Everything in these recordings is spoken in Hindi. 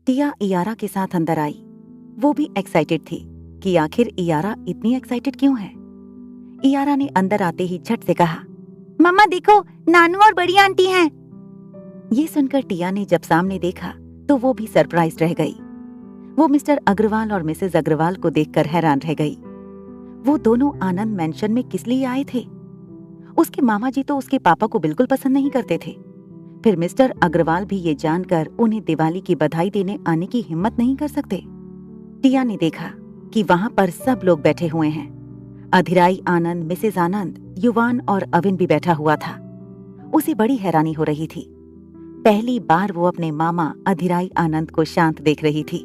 टिया इयारा के साथ अंदर आई। वो भी एक्साइटेड थी कि आखिर इयारा इतनी एक्साइटेड क्यों है। इयारा ने अंदर आते ही झट से कहा, मम्मा देखो, नानू और बड़ी आंटी हैं। ये सुनकर टिया ने जब सामने देखा तो वो भी सरप्राइज रह गई। वो मिस्टर अग्रवाल और मिसेस अग्रवाल को देखकर हैरान रह गई। वो दोनों आनंद मैंशन में किस लिए आए थे? उसके मामा जी तो उसके पापा को बिल्कुल पसंद नहीं करते थे। फिर मिस्टर अग्रवाल भी ये जानकर उन्हें दिवाली की बधाई देने आने की हिम्मत नहीं कर सकते। टिया ने देखा कि वहां पर सब लोग बैठे हुए हैं। अधिराई आनंद, मिसेस आनंद, युवान और अविन भी बैठा हुआ था। उसे बड़ी हैरानी हो रही थी। पहली बार वो अपने मामा अधिराई आनंद को शांत देख रही थी,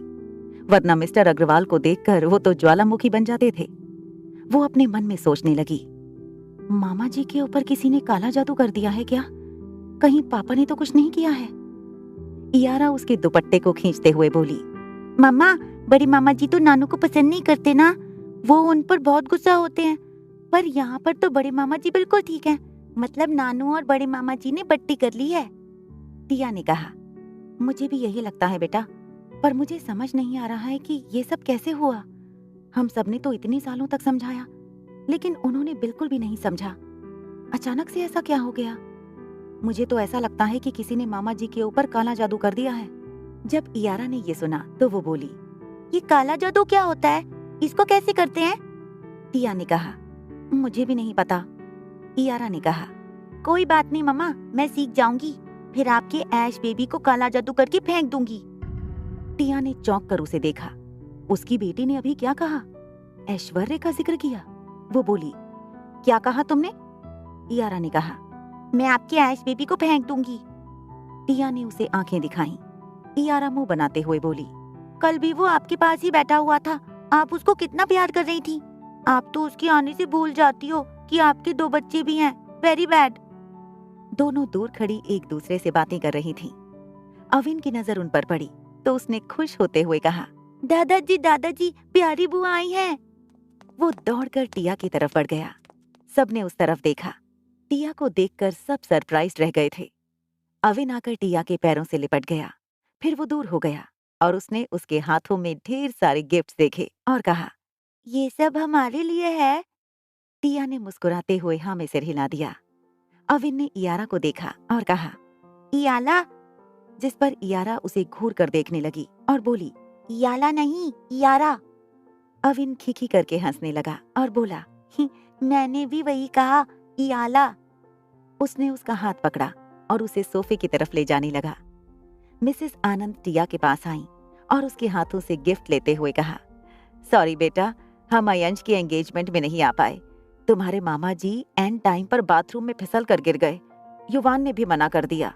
वरना मिस्टर अग्रवाल को देखकर वो तो ज्वालामुखी बन जाते थे। वो अपने मन में सोचने लगी, मामा जी के ऊपर किसी ने काला जादू कर दिया है क्या? कहीं पापा ने तो कुछ नहीं किया है? इयारा उसके दुपट्टे को खींचते हुए बोली, मम्मा, बड़े मामा जी तो नानू को पसंद नहीं करते ना, वो उन पर बहुत गुस्सा होते हैं। पर यहाँ पर तो बड़े मामा जी बिल्कुल ठीक हैं। मतलब नानू और बड़े मामा जी ने बट्टी कर ली है। टिया ने कहा, मुझे भी यही लगता है बेटा, पर मुझे समझ नहीं आ रहा है कि ये सब कैसे हुआ। हम सबने तो इतने सालों तक समझाया, लेकिन उन्होंने बिल्कुल भी नहीं समझा। अचानक से ऐसा क्या हो गया? मुझे तो ऐसा लगता है कि किसी ने मामा जी के ऊपर काला जादू कर दिया है। जब इयारा ने ये सुना तो वो बोली, ये काला जादू क्या होता है? इसको कैसे करते हैं? टिया ने कहा, मुझे भी नहीं पता। इयारा ने कहा, कोई बात नहीं मम्मा, मैं सीख जाऊंगी, फिर आपके ऐश बेबी को काला जादू करके फेंक दूंगी। टिया ने चौंक कर उसे देखा। उसकी बेटी ने अभी क्या कहा? ऐश्वर्य का जिक्र किया। वो बोली, क्या कहा तुमने? इयारा ने कहा, मैं आपके ऐश बेबी को फेंक दूंगी। टिया ने उसे आंखें दिखाई। इयारा मुंह बनाते हुए बोली, कल भी वो आपके पास ही बैठा हुआ था, आप उसको कितना प्यार कर रही थी। आप तो उसके आने से भूल जाती हो कि आपके 2 बच्चे भी हैं। Very bad. दोनों दूर खड़ी एक दूसरे से बातें कर रही थीं। अविन की नजर उन पर पड़ी तो उसने खुश होते हुए कहा, दादाजी, प्यारी बुआ आई हैं। वो दौड़कर टिया की तरफ बढ़ गया। सबने उस तरफ देखा। टिया को देखकर सब सरप्राइज रह गए थे। अविन आकर टिया के पैरों से लिपट गया। फिर वो दूर हो गया और उसने उसके हाथों में ढेर सारे गिफ्ट्स देखे और कहा, ये सब हमारे लिए है। टिया ने मुस्कुराते हुए हाँ में सिर हिला दिया। अविन ने इयारा को देखा और कहा, इयाला, जिस पर इयारा उसे घूर कर देखने लगी और बोली, इयाला नहीं, इयारा। अविन खिखी करके हंसने लगा और बोला, मैंने भी वही कहा, इयाला। उसने उसका हाथ पकड़ा और उसे सोफे की तरफ ले जाने लगा। मिसेस आनंद टिया के पास आई और उसके हाथों से गिफ्ट लेते हुए कहा, सॉरी बेटा, हम अयंश की एंगेजमेंट में नहीं आ पाए। तुम्हारे मामा जी एंड टाइम पर बाथरूम में फिसल कर गिर गए। युवान ने भी मना कर दिया।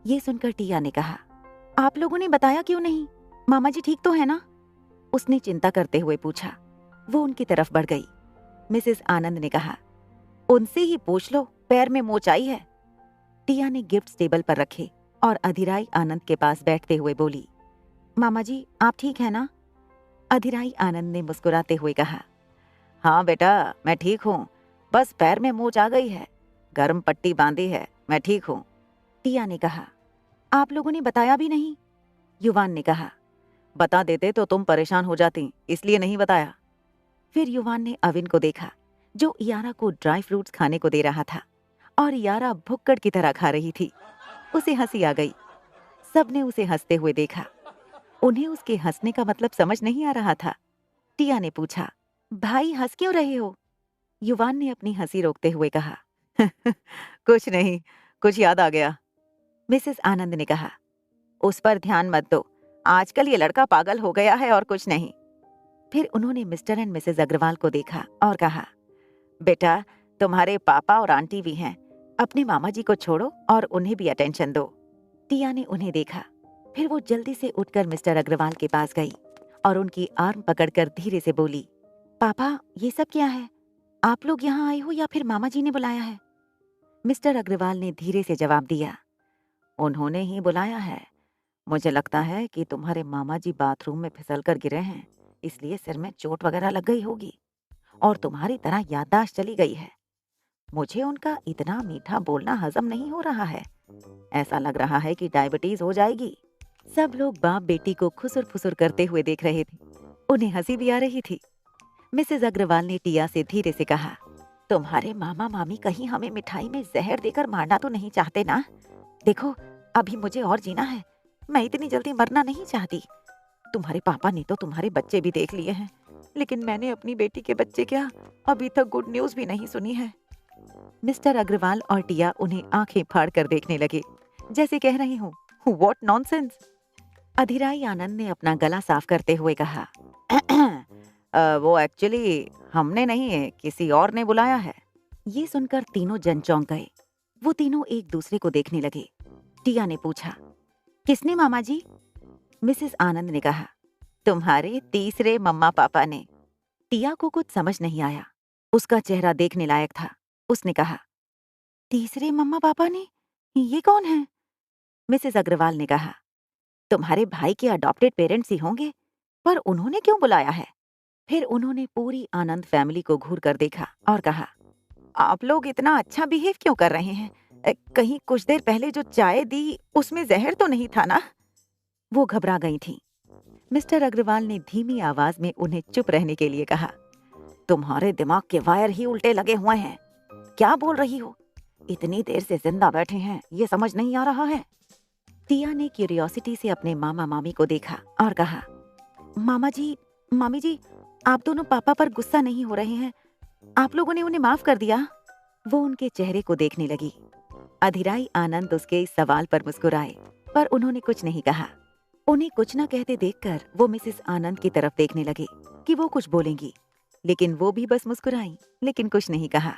ये सुनकर टिया ने कहा, आप लोगों ने बताया क्यों नहीं? मामा जी ठीक तो है ना? उसने चिंता करते हुए पूछा। वो उनकी तरफ बढ़ गई। मिसेस आनंद ने कहा, उनसे ही पूछ लो, पैर में मोच आई है। टिया ने गिफ्ट टेबल पर रखे और अधिराई आनंद के पास बैठते हुए बोली, मामा जी आप ठीक है ना? अधिराई आनंद ने मुस्कुराते हुए कहा, हाँ बेटा, मैं ठीक हूँ, बस पैर में मोच आ गई है, गर्म पट्टी बांधी है, मैं ठीक हूँ। टिया ने कहा, आप लोगों ने बताया भी नहीं। युवान ने कहा, बता देते तो तुम परेशान हो जाती, इसलिए नहीं बताया। फिर युवान ने अविन को देखा जो इयारा को ड्राई फ्रूट्स खाने को दे रहा था और इयारा भुक्कड़ की तरह खा रही थी। उसे हंसी आ गई। सबने उसे हंसते हुए देखा। उन्हें उसके हंसने का मतलब समझ नहीं आ रहा था। टिया ने पूछा, भाई हंस क्यों रहे हो? युवान ने अपनी हंसी रोकते हुए कहा, कुछ नहीं, कुछ याद आ गया। मिसेस आनंद ने कहा, उस पर ध्यान मत दो, आजकल ये लड़का पागल हो गया है और कुछ नहीं। फिर उन्होंने मिस्टर एंड मिसेस अग्रवाल को देखा और कहा, बेटा, तुम्हारे पापा और आंटी भी हैं, अपने मामा जी को छोड़ो और उन्हें भी अटेंशन दो। टिया ने उन्हें देखा। फिर वो जल्दी से उठकर मिस्टर अग्रवाल के पास गई और उनकी आर्म पकड़कर धीरे से बोली, पापा ये सब क्या है? आप लोग यहाँ आए हो या फिर मामा जी ने बुलाया है? मिस्टर अग्रवाल ने धीरे से जवाब दिया, उन्होंने ही बुलाया है। मुझे लगता है कि तुम्हारे मामा जी बाथरूम में फिसलकर गिरे हैं, इसलिए सिर में चोट वगैरह लग गई होगी और तुम्हारी तरह याददाश्त चली गई है। मुझे उनका इतना मीठा बोलना हजम नहीं हो रहा है। ऐसा लग रहा है कि डायबिटीज हो जाएगी। सब लोग बाप बेटी को खुसुर फुसुर करते हुए देख रहे थे। उन्हें हंसी भी आ रही थी। मिसेस अग्रवाल ने टिया से धीरे से कहा, तुम्हारे मामा मामी कहीं हमें मिठाई में जहर देकर मारना तो नहीं चाहते ना? देखो, अभी मुझे और जीना है, मैं इतनी जल्दी मरना नहीं चाहती। तुम्हारे पापा ने तो तुम्हारे बच्चे भी देख लिए हैं, लेकिन मैंने अपनी बेटी के बच्चे क्या, अभी तक गुड न्यूज भी नहीं सुनी है। मिस्टर अग्रवाल और टिया उन्हें आंखें फाड़ कर देखने लगे, जैसे कह रही हूँ, व्हाट नॉनसेंस। अधिराई आनंद ने अपना गला साफ करते हुए कहा, वो एक्चुअली हमने नहीं है, किसी और ने बुलाया है। ये सुनकर तीनों जन चौंक गए। वो तीनों एक दूसरे को देखने लगे। टिया ने पूछा, किसने मामा जी? मिसेस आनंद ने कहा, तुम्हारे तीसरे मम्मा पापा ने। टिया को कुछ समझ नहीं आया। उसका चेहरा देखने लायक था। उसने कहा, तीसरे मम्मा पापा ने? ये कौन है? मिसेस अग्रवाल ने कहा, तुम्हारे भाई के अडॉप्टेड पेरेंट्स ही होंगे, पर उन्होंने क्यों बुलाया है? फिर उन्होंने पूरी आनंद फैमिली को घूर कर देखा और कहा, आप लोग इतना अच्छा बिहेव क्यों कर रहे हैं? कहीं कुछ देर पहले जो चाय दी उसमें जहर तो नहीं था ना? वो घबरा गई थीं। मिस्टर अग्रवाल ने धीमी आवाज में उन्हें चुप रहने के लिए कहा, तुम्हारे दिमाग के वायर ही उल्टे लगे हुए हैं। क्या बोल रही हो? इतनी देर से जिंदा बैठे हैं, ये समझ नहीं आ रहा है। टिया ने क्यूरियोसिटी से अपने मामा मामी को देखा और कहा, मामा जी, मामी जी, आप दोनों पापा पर गुस्सा नहीं हो रहे हैं? आप लोगों ने उन्हें माफ कर दिया? वो उनके चेहरे को देखने लगी। अधिराई आनंद उसके इस सवाल पर मुस्कुराए, पर उन्होंने कुछ नहीं कहा। उन्हें कुछ न कहते देखकर वो मिसेस आनंद की तरफ देखने लगे कि वो कुछ बोलेंगी, लेकिन वो भी बस मुस्कुराई, लेकिन कुछ नहीं कहा।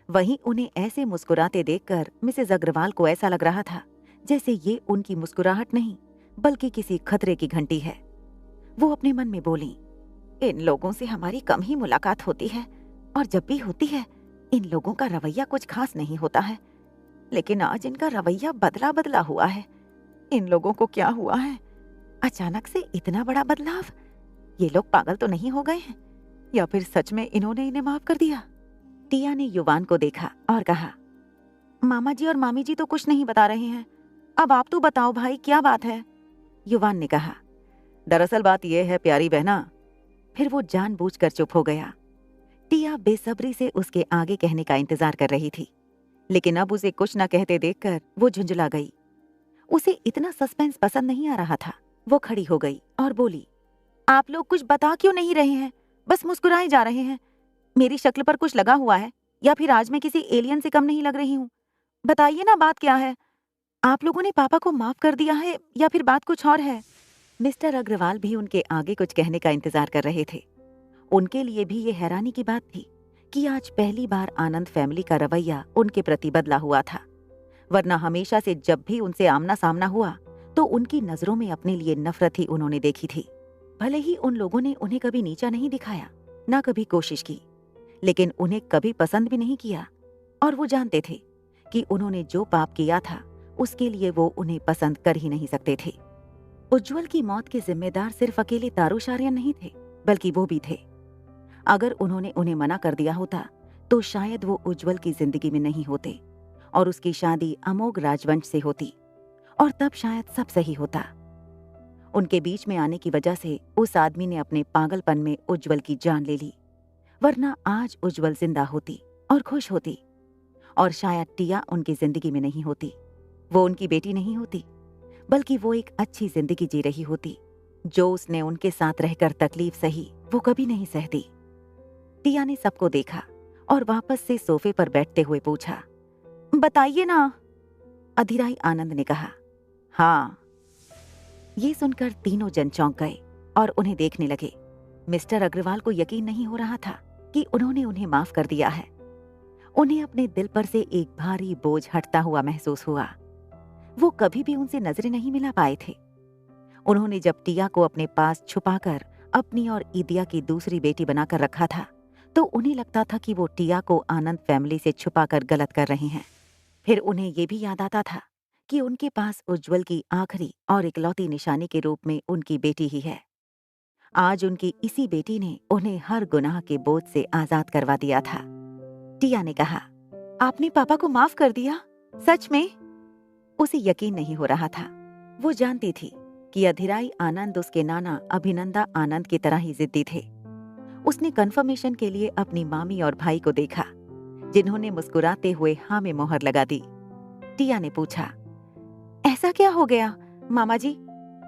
वहीं उन्हें ऐसे मुस्कुराते देखकर मिसेस अग्रवाल को ऐसा लग रहा था जैसे ये उनकी मुस्कुराहट नहीं, बल्कि किसी खतरे की घंटी है। वो अपने मन में बोली, इन लोगों से हमारी कम ही मुलाकात होती है, और जब भी होती है इन लोगों का रवैया कुछ खास नहीं होता है, लेकिन आज इनका रवैया बदला बदला हुआ है। इन लोगों को क्या हुआ है? अचानक से इतना बड़ा बदलाव? ये लोग पागल तो नहीं हो गए हैं, या फिर सच में इन्होंने इन्हें माफ कर दिया? टिया ने युवान को देखा और कहा, मामा जी और मामी जी तो कुछ नहीं बता रहे हैं, अब आप तो बताओ भाई, क्या बात है? युवान ने कहा, दरअसल बात यह है प्यारी बहना। फिर वो जानबूझकर चुप हो गया। टिया बेसब्री से उसके आगे कहने का इंतजार कर रही थी, लेकिन अब उसे कुछ न कहते देखकर वो झुंझला गई। उसे इतना सस्पेंस पसंद नहीं आ रहा था। वो खड़ी हो गई और बोली, आप लोग कुछ बता क्यों नहीं रहे हैं? बस मुस्कुराए जा रहे हैं। मेरी शक्ल पर कुछ लगा हुआ है, या फिर आज मैं किसी एलियन से कम नहीं लग रही हूँ? बताइए ना, बात क्या है? आप लोगों ने पापा को माफ कर दिया है या फिर बात कुछ और है? मिस्टर अग्रवाल भी उनके आगे कुछ कहने का इंतजार कर रहे थे। उनके लिए भी ये हैरानी की बात थी कि आज पहली बार आनंद फैमिली का रवैया उनके प्रति बदला हुआ था, वरना हमेशा से जब भी उनसे आमना सामना हुआ तो उनकी नजरों में अपने लिए नफरत ही उन्होंने देखी थी। भले ही उन लोगों ने उन्हें कभी नीचा नहीं दिखाया, ना कभी कोशिश की, लेकिन उन्हें कभी पसंद भी नहीं किया, और वो जानते थे कि उन्होंने जो पाप किया था उसके लिए वो उन्हें पसंद कर ही नहीं सकते थे। उज्जवल की मौत के जिम्मेदार सिर्फ अकेले तारुशार्यन नहीं थे, बल्कि वो भी थे। अगर उन्होंने उन्हें मना कर दिया होता तो शायद वो उज्जवल की जिंदगी में नहीं होते और उसकी शादी अमोघ राजवंश से होती, और तब शायद सब सही होता। उनके बीच में आने की वजह से उस आदमी ने अपने पागलपन में उज्जवल की जान ले ली, वरना आज उज्जवल जिंदा होती और खुश होती, और शायद टिया उनकी जिंदगी में नहीं होती। वो उनकी बेटी नहीं होती, बल्कि वो एक अच्छी जिंदगी जी रही होती। जो उसने उनके साथ रहकर तकलीफ सही, वो कभी नहीं सहती। टिया ने सबको देखा और वापस से सोफे पर बैठते हुए पूछा, बताइए ना। अधिराई आनंद ने कहा, हाँ। ये सुनकर तीनों जन चौंक गए और उन्हें देखने लगे। मिस्टर अग्रवाल को यकीन नहीं हो रहा था कि उन्होंने उन्हें माफ कर दिया है। उन्हें अपने दिल पर से एक भारी बोझ हटता हुआ महसूस हुआ। वो कभी भी उनसे नजरें नहीं मिला पाए थे। उन्होंने जब टिया को अपने पास छुपाकर अपनी और ईदिया की दूसरी बेटी बनाकर रखा था, तो उन्हें लगता था कि वो टिया को आनंद फैमिली से छुपाकर गलत कर रहे हैं। फिर उन्हें ये भी याद आता था कि उनके पास उज्जवल की आखिरी और इकलौती निशानी के रूप में उनकी बेटी ही है। आज उनकी इसी बेटी ने उन्हें हर गुनाह के बोझ से आजाद करवा दिया था। टिया ने कहा, आपने पापा को माफ कर दिया? सच में? उसे यकीन नहीं हो रहा था। वो जानती थी कि अधिराई आनंद उसके नाना अभिनंदा आनंद की तरह ही जिद्दी थे। उसने कंफर्मेशन के लिए अपनी मामी और भाई को देखा, जिन्होंने मुस्कुराते हुए हाँ में मोहर लगा दी। टिया ने पूछा, ऐसा क्या हो गया मामा जी?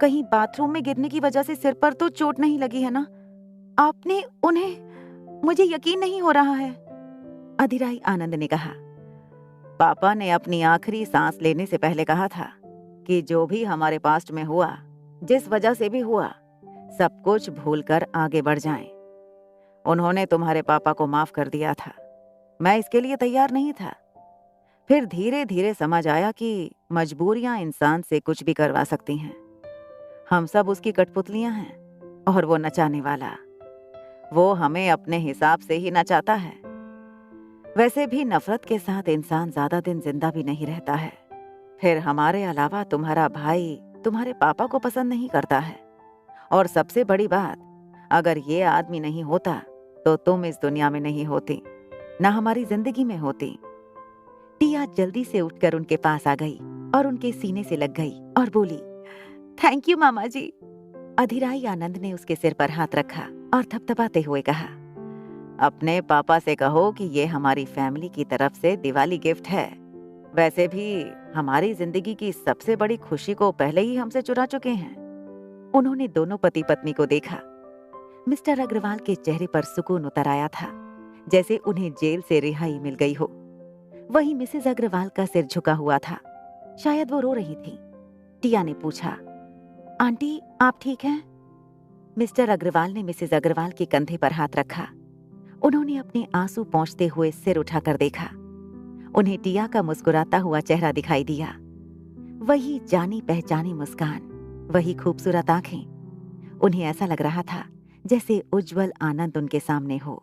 कहीं बाथरूम में गिरने की वजह से सिर पर तो चोट नहीं लगी है ना? आपने उन्हें, मुझे यकीन नहीं हो रहा है। अधिराई आनंद ने कहा, पापा ने अपनी आखिरी सांस लेने से पहले कहा था कि जो भी हमारे पास्ट में हुआ, जिस वजह से भी हुआ, सब कुछ भूलकर आगे बढ़ जाएं। उन्होंने तुम्हारे पापा को माफ कर दिया था। मैं इसके लिए तैयार नहीं था। फिर धीरे धीरे समझ आया कि मजबूरियां इंसान से कुछ भी करवा सकती हैं। हम सब उसकी कठपुतलियां हैं और वो नचाने वाला। वो हमें अपने हिसाब से ही नचाता है। वैसे भी नफरत के साथ इंसान ज्यादा दिन जिंदा भी नहीं रहता है। फिर हमारे अलावा तुम्हारा भाई तुम्हारे पापा को पसंद नहीं करता है। और सबसे बड़ी बात, अगर ये आदमी नहीं होता तो तुम इस दुनिया में नहीं होती, ना हमारी जिंदगी में होती। टिया जल्दी से उठकर उनके पास आ गई और उनके सीने से लग गई और बोली, थैंक यू मामा जी। अधिराई आनंद ने उसके सिर पर हाथ रखा और थपथपाते हुए कहा, अपने पापा से कहो कि ये हमारी फैमिली की तरफ से दिवाली गिफ्ट है। वैसे भी हमारी जिंदगी की सबसे बड़ी खुशी को पहले ही हमसे चुरा चुके हैं। उन्होंने दोनों पति पत्नी को देखा। मिस्टर अग्रवाल के चेहरे पर सुकून उतर आया था, जैसे उन्हें जेल से रिहाई मिल गई हो। वहीं मिसेज अग्रवाल का सिर झुका हुआ था, शायद वो रो रही थी। टिया ने पूछा, आंटी आप ठीक हैं? मिस्टर अग्रवाल ने मिसेज अग्रवाल के कंधे पर हाथ रखा। उन्होंने अपने आंसू पोंछते हुए सिर उठाकर देखा। उन्हें टिया का मुस्कुराता हुआ चेहरा दिखाई दिया। वही जानी पहचानी मुस्कान, वही खूबसूरत आंखें। उन्हें ऐसा लग रहा था जैसे उज्जवल आनंद उनके सामने हो।